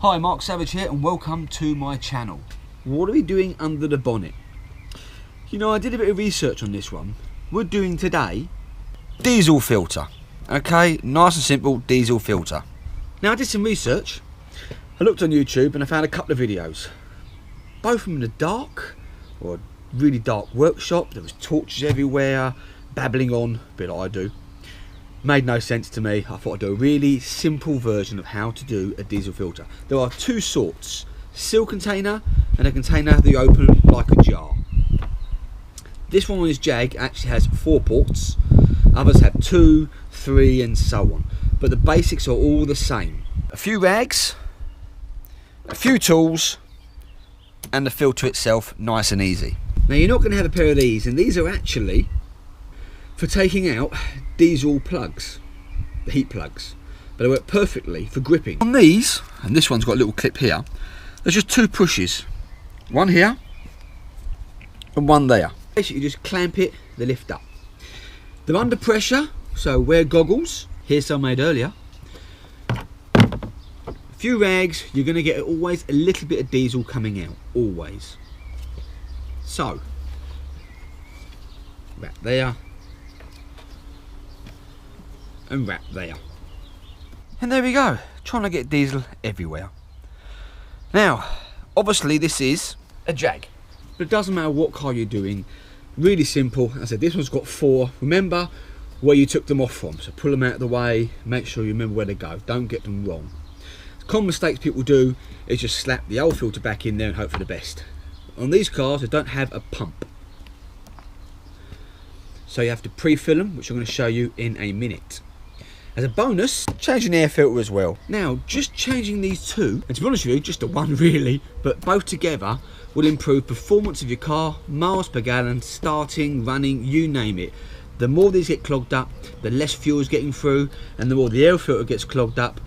Hi, Mark Savage here and welcome to my channel. What are we doing under the bonnet? You know, I did a bit of research on this one. We're doing today diesel filter. Okay, nice and simple diesel filter. Now I did some research. I looked on YouTube and I found a couple of videos. Both from the dark, or really dark workshop. There was torches everywhere, babbling on, a bit like I do. Made no sense to me. I thought I'd do a really simple version of how to do a diesel filter. There are two sorts, seal container and a container that you open like a jar. This one on this Jag actually has 4 ports, others have 2, 3 and so on. But the basics are all the same. A few rags, a few tools and the filter itself, nice and easy. Now you're not going to have a pair of these, and these are actually for taking out diesel plugs, the heat plugs, but they work perfectly for gripping. On these, and this one's got a little clip here, there's just 2 pushes, one here and one there. Basically you just clamp it, they lift up. They're under pressure, so wear goggles. Here's some made earlier. A few rags, you're going to get always a little bit of diesel coming out, always. So, wrap there, and wrap there. And there we go, trying to get diesel everywhere. Now, obviously this is a Jag, but it doesn't matter what car you're doing. Really simple. As I said, this one's got 4. Remember where you took them off from, so pull them out of the way, make sure you remember where they go, don't get them wrong. Common mistakes people do is just slap the old filter back in there and hope for the best. On these cars they don't have a pump, so you have to pre-fill them, which I'm going to show you in a minute. As a bonus, changing the air filter as well. Now, just changing these 2, and to be honest with you, just the one really, but both together will improve performance of your car, miles per gallon, starting, running, you name it. The more these get clogged up, the less fuel is getting through, and the more the air filter gets clogged up,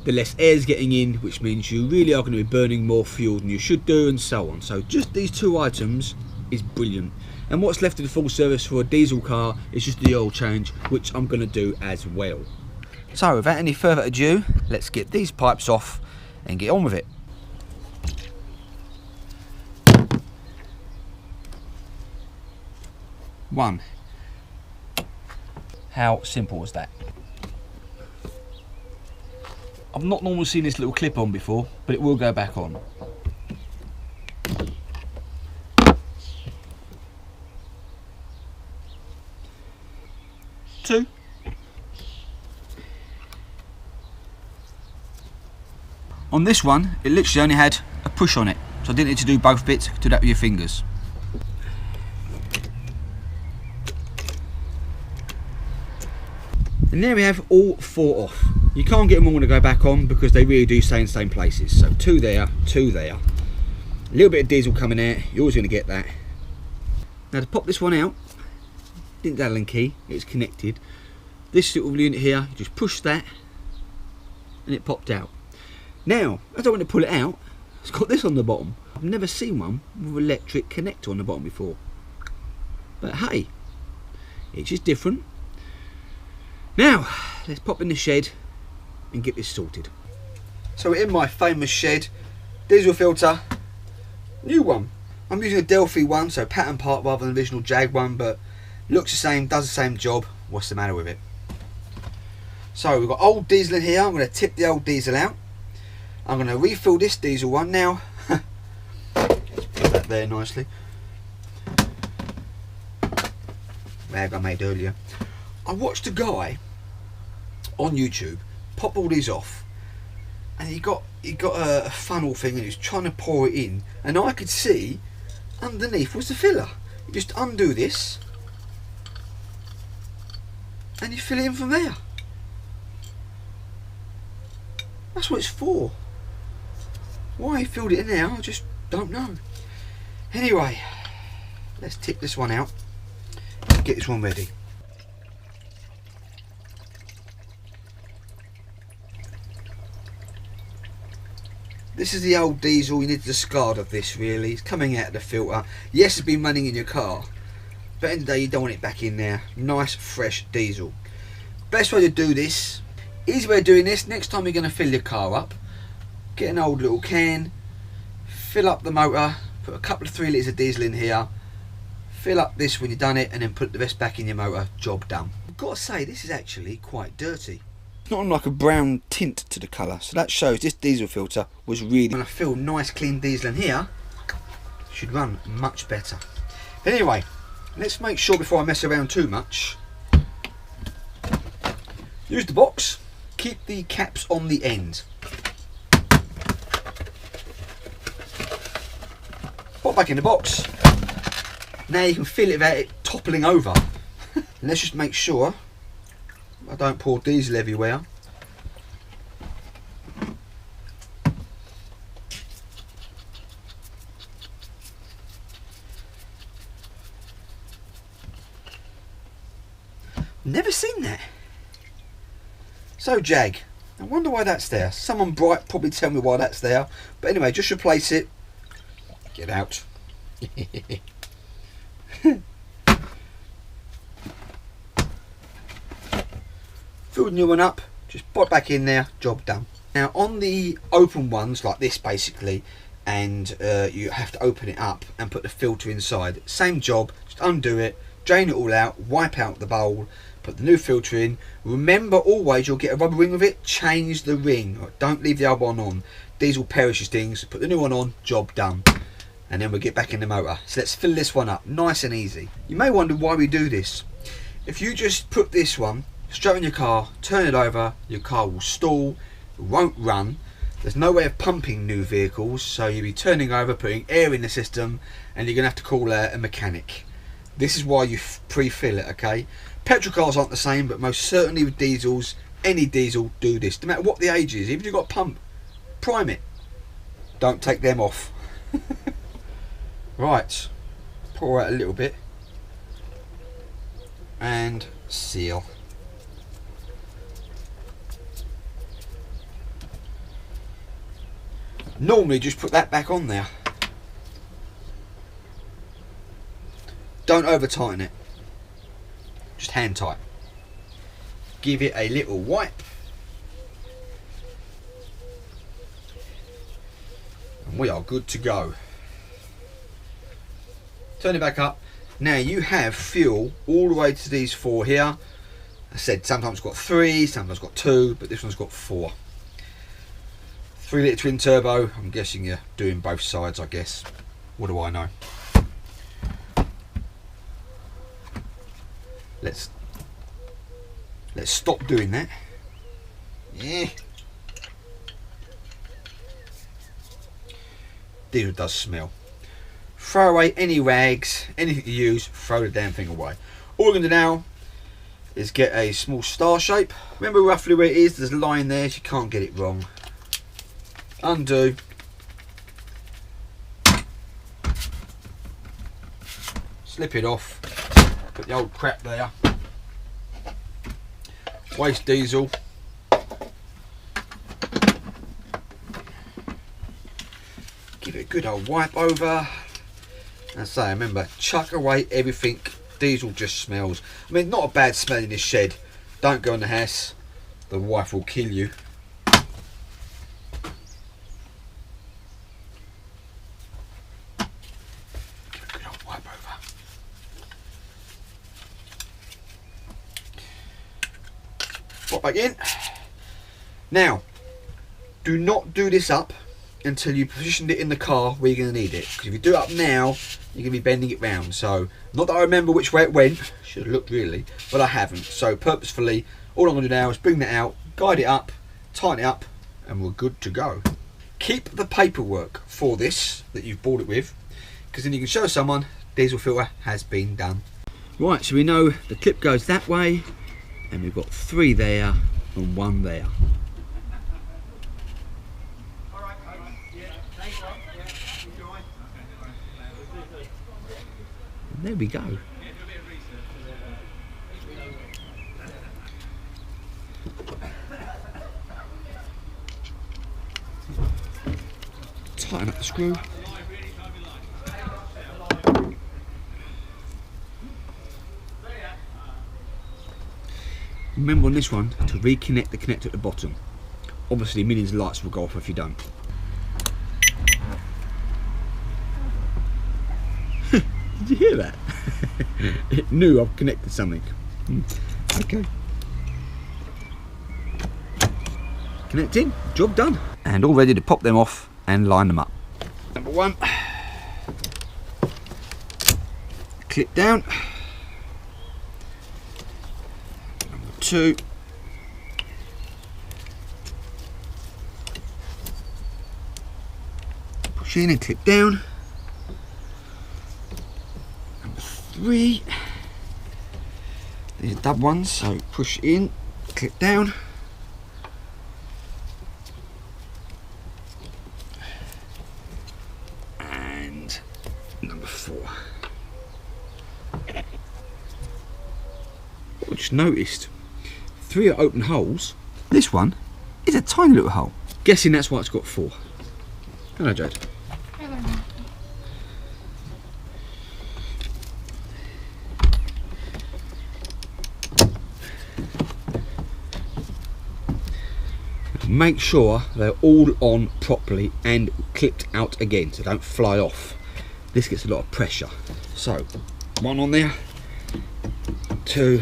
the less air is getting in, which means you really are going to be burning more fuel than you should do, and so on. So just these 2 items is brilliant. And what's left of the full service for a diesel car is just the oil change, which I'm going to do as well. So without any further ado, let's get these pipes off and get on with it. One. How simple was that? I've not normally seen this little clip on before, but it will go back on. 2. On this one, it literally only had a push on it, so I didn't need to do both bits. Do that with your fingers. And there we have all 4 off. You can't get them all to go back on because they really do stay in the same places. So 2 there, 2 there. A little bit of diesel coming out, you're always going to get that. Now to pop this one out, didn't Allen key, it's connected. This little unit here, you just push that and it popped out. Now, as I want to pull it out, it's got this on the bottom. I've never seen one with an electric connector on the bottom before. But hey, it's just different. Now, let's pop in the shed and get this sorted. So we're in my famous shed, diesel filter, new one. I'm using a Delphi one, so pattern part rather than the original Jag one, but looks the same, does the same job. What's the matter with it? So we've got old diesel in here. I'm going to tip the old diesel out. I'm going to refill this diesel one now. Put that there nicely. Rag I made earlier. I watched a guy on YouTube pop all these off, and he got a funnel thing and he was trying to pour it in, and I could see underneath was the filler. You just undo this and you fill it in from there. That's what it's for. Why he filled it in there, I just don't know. Anyway, let's tip this one out and get this one ready. This is the old diesel. You need to discard of this really. It's coming out of the filter. Yes, it's been running in your car, but at the end of the day you don't want it back in there. Nice fresh diesel. Best way to do this, easy way of doing this, next time you're going to fill your car up, get an old little can, fill up the motor, put a couple of 3 litres of diesel in here, fill up this when you've done it, and then put the rest back in your motor. Job done. I've got to say, this is actually quite dirty. It's not like a brown tint to the colour, so that shows this diesel filter was really... When I fill nice clean diesel in here, it should run much better. Anyway, let's make sure before I mess around too much. Use the box, keep the caps on the end. Pop back in the box. Now you can feel it without it toppling over. And let's just make sure I don't pour diesel everywhere. Never seen that. So Jag, I wonder why that's there. Someone bright probably tell me why that's there. But anyway, just replace it. Get out. Fill the new one up, just pop back in there, job done. Now on the open ones like this basically, and you have to open it up and put the filter inside, same job, just undo it, drain it all out, wipe out the bowl, put the new filter in. Remember always you'll get a rubber ring with it, change the ring, don't leave the old one on. Diesel perishes things, put the new one on, job done. And then we'll get back in the motor. So let's fill this one up, nice and easy. You may wonder why we do this. If you just put this one straight in your car, turn it over, your car will stall, it won't run. There's no way of pumping new vehicles, so you'll be turning over, putting air in the system, and you're gonna have to call a mechanic. This is why you pre-fill it, okay? Petrol cars aren't the same, but most certainly with diesels, any diesel do this. No matter what the age is, even if you've got a pump, prime it. Don't take them off. Right, pour out a little bit and seal. Normally just put that back on there. Don't over tighten it, just hand tight. Give it a little wipe and we are good to go. Turn it back up. Now you have fuel all the way to these 4 here. I said sometimes it's got 3, sometimes it's got 2, but this one's got 4. 3 litre twin turbo. I'm guessing you're doing both sides, I guess. What do I know? Let's stop doing that. Yeah. Diesel does smell. Throw away any rags, anything you use, throw the damn thing away. All we're going to do now is get a small star shape. Remember roughly where it is, there's a line there, so you can't get it wrong. Undo. Slip it off. Put the old crap there. Waste diesel. Give it a good old wipe over. And say, remember, chuck away everything. Diesel just smells. I mean, not a bad smell in this shed. Don't go in the house. The wife will kill you. Give it a good old wipe over. Pop back in. Now, do not do this up until you positioned it in the car where you're going to need it. Because if you do it up now, you're going to be bending it round. So, not that I remember which way it went, should have looked really, but I haven't. So purposefully, all I'm going to do now is bring that out, guide it up, tighten it up, and we're good to go. Keep the paperwork for this that you've bought it with, because then you can show someone diesel filter has been done. Right, so we know the clip goes that way, and we've got 3 there and 1 there. And there we go. Tighten up the screw. Remember on this one to reconnect the connector at the bottom. Obviously millions of lights will go off if you don't. Did you hear that? It knew I've connected something. Okay. Connecting, job done. And all ready to pop them off and line them up. Number one. Clip down. Number two. Push in and clip down. Number three. These are dub ones, so push in, clip down. And number four. I just noticed 3 are open holes. This one is a tiny little hole. Guessing that's why it's got 4. Hello, Jade. Hello. Make sure they're all on properly and clipped out again, so don't fly off. This gets a lot of pressure. So, 1 on there, 2,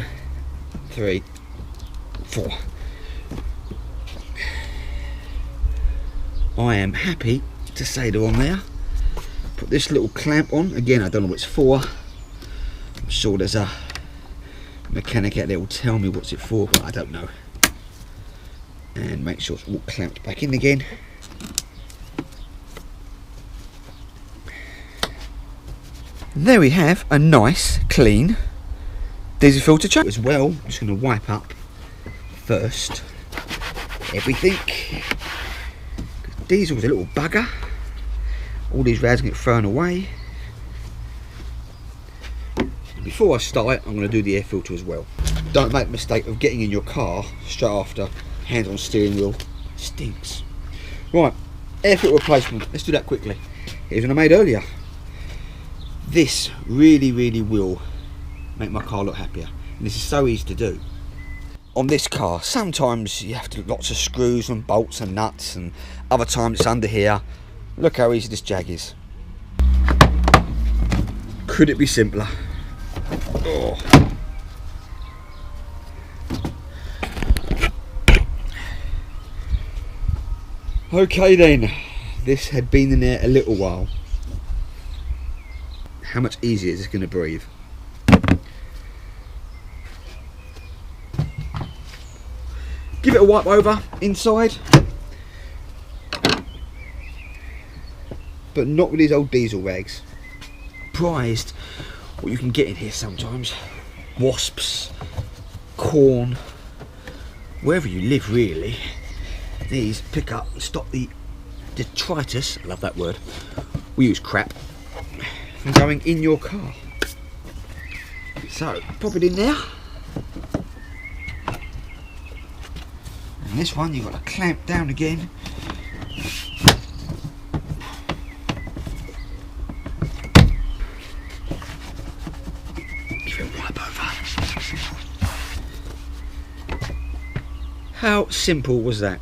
3, 4. I am happy to say they're on there. Put this little clamp on. Again, I don't know what it's for. I'm sure there's a mechanic out there will tell me what's it for, but I don't know. And make sure it's all clamped back in again. There we have a nice, clean diesel filter change. As well, I'm just going to wipe up first everything. Diesel's a little bugger. All these rags get thrown away. Before I start, I'm going to do the air filter as well. Don't make the mistake of getting in your car straight after. Hands on steering wheel. Stinks. Right, air filter replacement. Let's do that quickly. Here's one I made earlier. This really will make my car look happier. And this is so easy to do. On this car, sometimes you have to do lots of screws and bolts and nuts, and other times it's under here. Look how easy this Jag is. Could it be simpler? Oh. Okay then, this had been in there a little while. How much easier is this going to breathe? Give it a wipe over inside, but not with these old diesel rags. Surprised what you can get in here sometimes. Wasps, corn, wherever you live really. These pick up and stop the detritus, I love that word, we use crap, from going in your car. So, pop it in there. And this one you've got to clamp down again. Give it a wipe over. How simple was that?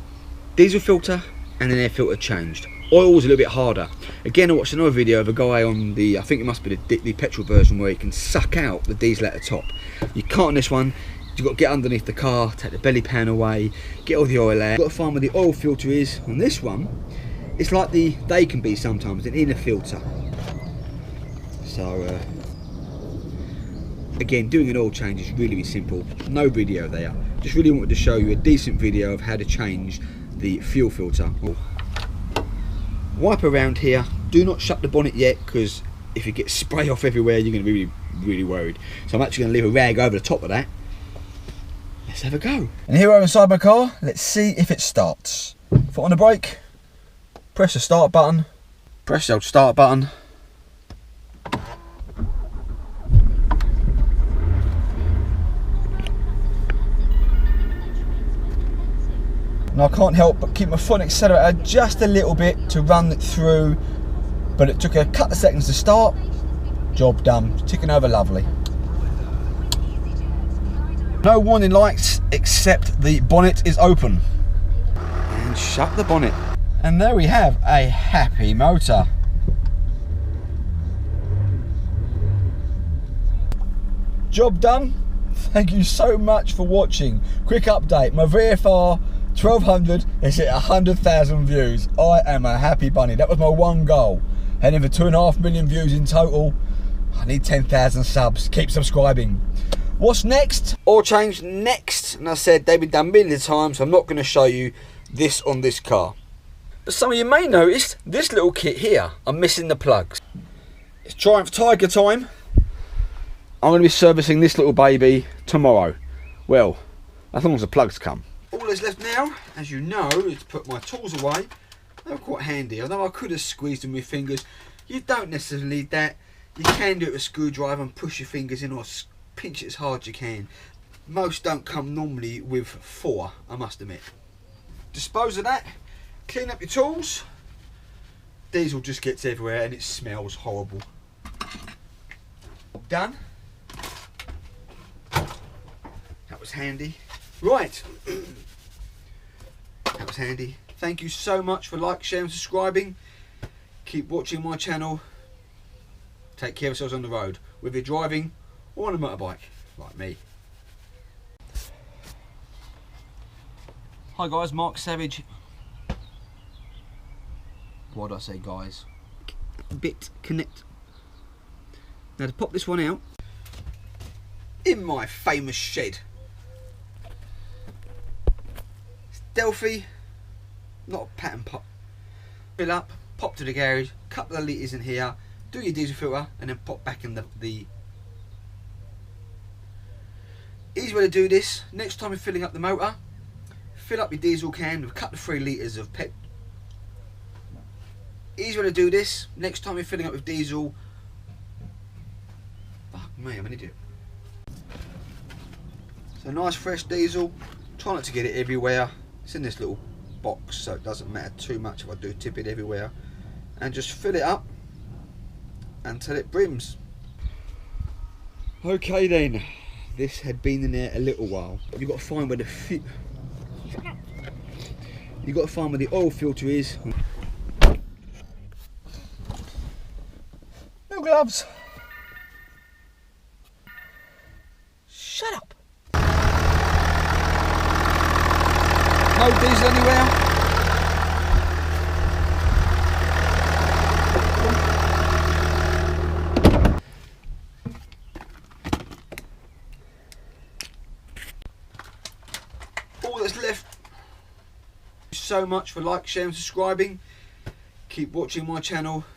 Diesel filter and an air filter changed. Oil was a little bit harder. Again, I watched another video of a guy on the, I think it must be the petrol version, where you can suck out the diesel at the top. You can't on this one. You've got to get underneath the car, take the belly pan away, get all the oil out. You've got to find where the oil filter is. On this one, it's like they can be sometimes, an inner filter. So, again, doing an oil change is really simple. No video there. Just really wanted to show you a decent video of how to change the fuel filter. Wipe around here. Do not shut the bonnet yet, because if you get spray off everywhere, you're going to be really worried. So I'm actually going to leave a rag over the top of that. Let's have a go. And here we are inside my car. Let's see if it starts. Foot on the brake. Press the start button. Press the old start button. Now I can't help but keep my foot accelerator just a little bit to run it through, but it took a couple of seconds to start. Job done, ticking over lovely. No warning lights except the bonnet is open. And shut the bonnet. And there we have a happy motor. Job done. Thank you so much for watching. Quick update, my VFR 1200 has hit 100,000 views. I am a happy bunny. That was my one goal. Heading for 2.5 million views in total. I need 10,000 subs. Keep subscribing. What's next? Oil change next. And I said they've been done millions of times, so I'm not going to show you this on this car. But some of you may notice this little kit here, I'm missing the plugs. It's Triumph Tiger time. I'm going to be servicing this little baby tomorrow. Well, as long as the plugs come. All that's left now, as you know, is to put my tools away. They're quite handy, although I could have squeezed them with my fingers. You don't necessarily need that. You can do it with a screwdriver and push your fingers in or pinch it as hard as you can. Most don't come normally with 4, I must admit. Dispose of that. Clean up your tools. Diesel just gets everywhere and it smells horrible. Done. That was handy. Right. That was handy. Thank you so much for liking, sharing, subscribing. Keep watching my channel. Take care of yourselves on the road, whether you're driving or on a motorbike, like me. Hi guys, Mark Savage. Why do I say guys? Bit connect. Now to pop this one out, in my famous shed. It's Delphi, not a pattern pop. Fill up, pop to the garage, couple of litres in here, do your diesel filter and then pop back in the easy way to do this. Next time you're filling up the motor, fill up your diesel can with a couple of 3 litres of pep. Easy way to do this. Next time you're filling up with diesel. Fuck me, I'm an idiot. So nice fresh diesel. Try not to get it everywhere. It's in this little box, so it doesn't matter too much if I do tip it everywhere. And just fill it up until it brims. Okay then, this had been in there a little while. You've got to find where the oil filter is. No gloves. Shut up. No diesel anywhere. All that's left. So much for liking, sharing, subscribing. Keep watching my channel.